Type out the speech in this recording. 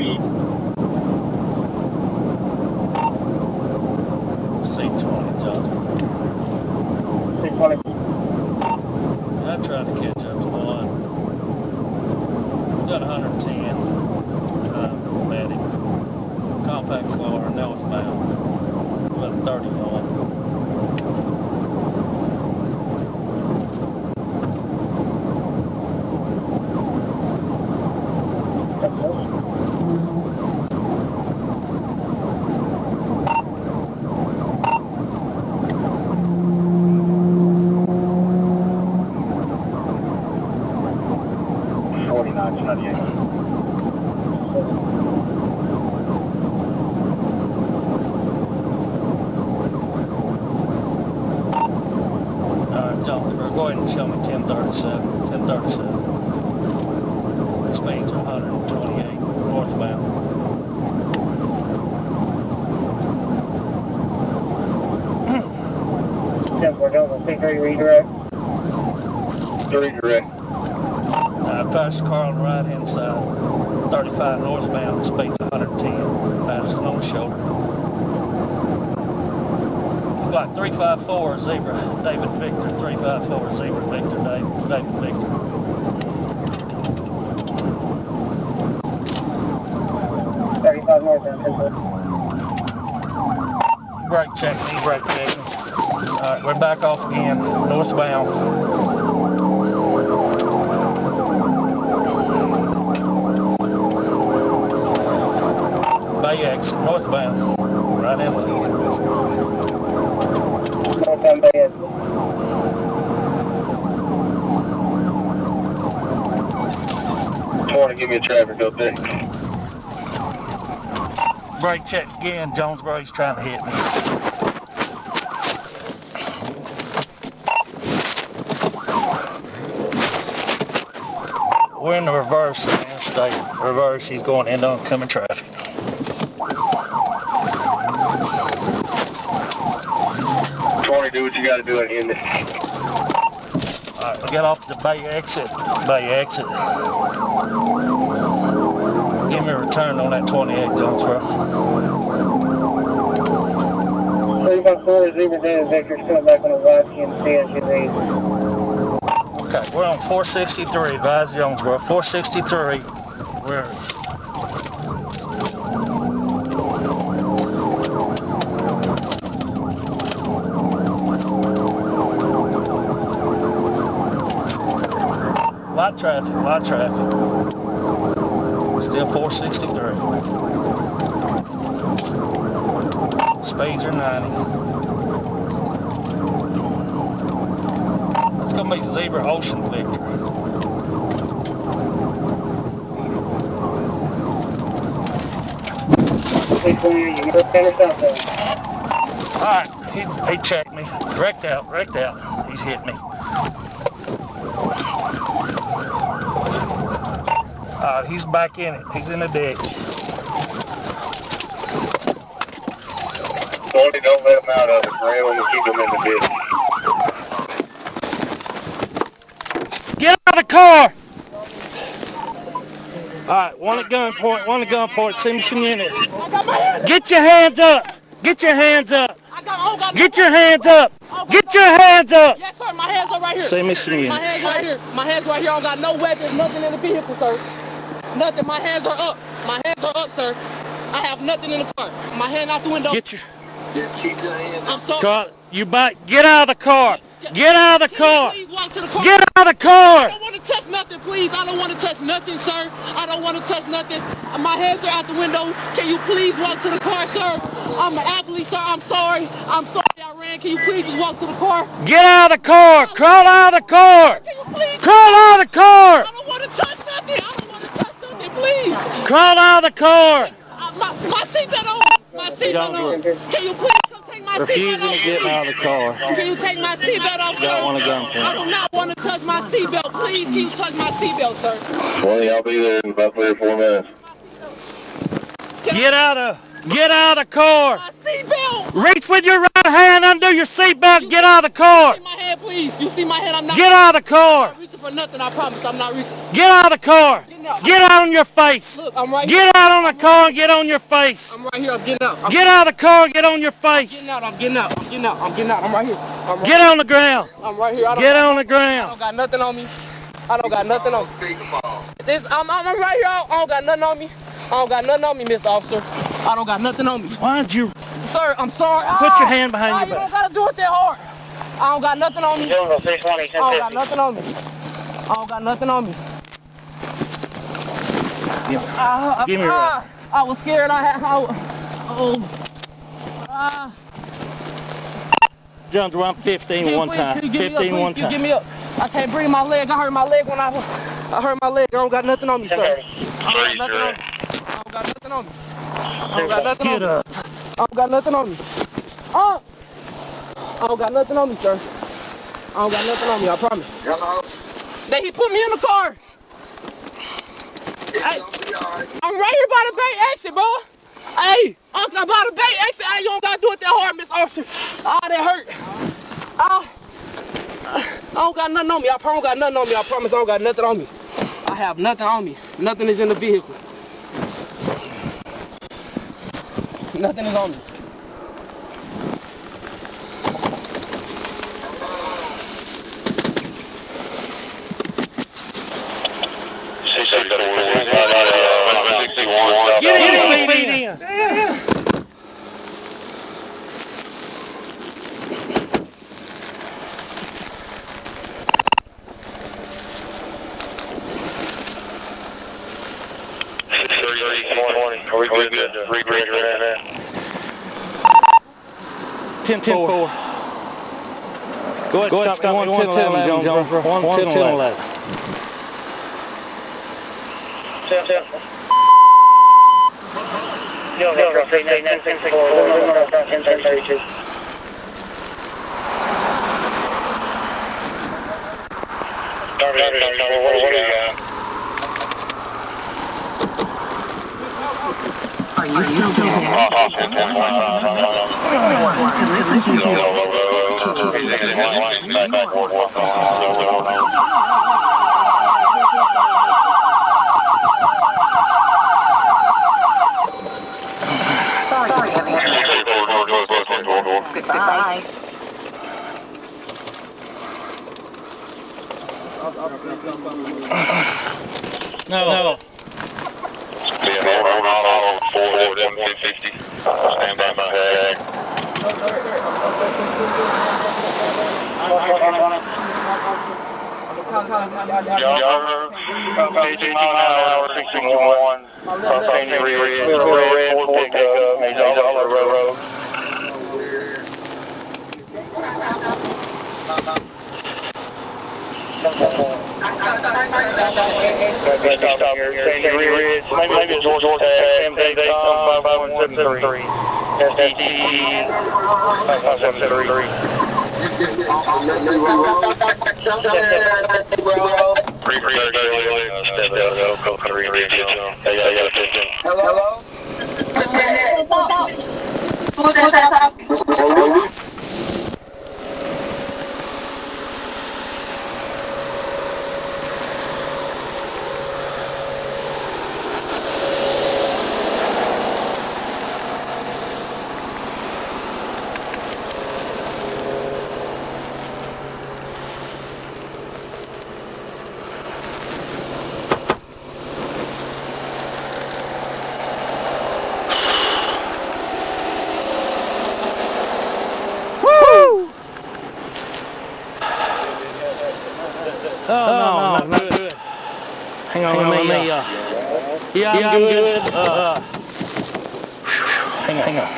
speed. C20, Johnson. C20. I'm trying to catch up to one. Got 110. Matic. Compact car, northbound. About 31. Jonesboro, go ahead and show me 1037. 1037. Speed's 128 northbound. We're going to C3 redirect. 3 direct. I passed the car on the right hand side. 35 northbound, speed's 110. Passed it on the shoulder. Like 354 zebra, David Victor, 354 zebra, Victor David Victor. Brake check me, brake check me. Alright, we're back off again, northbound. Bay exit, northbound. Right in there. Give me a traffic update. Brake check again, Jonesboro, he's trying to hit me. We're in the reverse, interstate reverse, he's going into oncoming traffic. Do what you got to do at the end. Alright, we got off the Bay exit. Bay exit. Give me a return on that 28, Jonesboro. 354 zebra David Victor, still back on the right, you can see as you leave. Okay, we're on 463, advise Jonesboro. 463. We're light traffic, light traffic. Still 463. Speeds are 90. That's gonna be Zebra Ocean Victor. Alright, he checked me. Wrecked out. He's hit me. He's back in it. He's in the ditch. Forte, don't let him out of it. Rail him and keep him in the ditch. Get out of the car! Alright, one at gunpoint, send me some units. Get your hands up! Get your hands up! Get your hands up! Get your hands up! Yes, sir, my hands are right here. Send me some units. My hands right here. My hands right here. I don't got no weapons, nothing in the vehicle, sir. Nothing. My hands are up. My hands are up, sir. I have nothing in the car. My hand out the window. Get your... Keep your hands up. I'm sorry. Car, you back. Get out of the car. Get out of the car. Please walk to the car. Get out of the car. I don't want to touch nothing, please. I don't want to touch nothing, sir. I don't want to touch nothing. My hands are out the window. Can you please walk to the car, sir? I'm an athlete, sir. I'm sorry. I'm sorry I ran. Can you please just walk to the car? Get out of the car. Crawl out of the car. Can you please? Crawl out of the car. I don't want to touch nothing. I don't want to touch nothing, please. Crawl out of the car. My seatbelt on. My seatbelt on. Can you please come take my seatbelt off? Refusing to get out of the car. Can you take my seatbelt off, sir? Don't want to gun I do not want to touch my seatbelt. Please, can you touch my seatbelt, sir? Well, I'll be there in about 3 or 4 minutes. Get out of the car. My seatbelt. Reach with your right hand, undo your seatbelt, get out of the car. You see my hand, please. You see my hand, I'm not. Get out of the car. I'm not reaching for nothing, I promise. I'm not reaching. Get out of the car. Get out on your face. Look, I'm right here. Get out on the car and get on your face. I'm right here, I'm getting out. Get out of the car and get on your face. I'm getting out. I'm right here. Get on the ground. I'm right here. Get on the I ground. don't got nothing on me. I don't got nothing on me. I'm right here. I don't got nothing on me. I don't got nothing on me, Mr. Officer. I don't got nothing on me. Why'd you? Sir, I'm sorry. Put your hand behind your You back. don't gotta do it that hard. I don't got nothing on me. I don't got nothing on me. I don't got nothing on me. Give me a ride. I was scared. John's around 15 one time. 15 one time. Give me up. I can't breathe my leg. I hurt my leg when I hurt my leg. I don't got nothing on me, sir. I don't got nothing on me. I don't got nothing on me. Get up. I don't got nothing on me. I don't got nothing on me, sir. I don't got nothing on me, I promise. Then he put me in the car. Hey, I'm right here by the bay exit, bro. Hey, Uncle, by the bay exit. Hey, you don't gotta do it that hard, Miss Officer. Ah, that hurt. I don't got nothing on me. I promise I don't got nothing on me. I promise I don't got nothing on me. I have nothing on me. Nothing is in the vehicle. Nothing is on me. Get in. Yeah. Are we good to regrade right now? 10-4. Go ahead, stop 1 10 11, Jones. 1 10 11. What do you got? Goodbye. No. Forward 150. Stand by my tag. Yard, 18 mile an hour, 61. Red, Forte pickup, he's all over the road. Stop here, Red, maybe it's Georgia tag, MD 5173. SDT 5573. Hello? Oh, no, not good. Hang on, let me, yeah, I'm good. Hang on.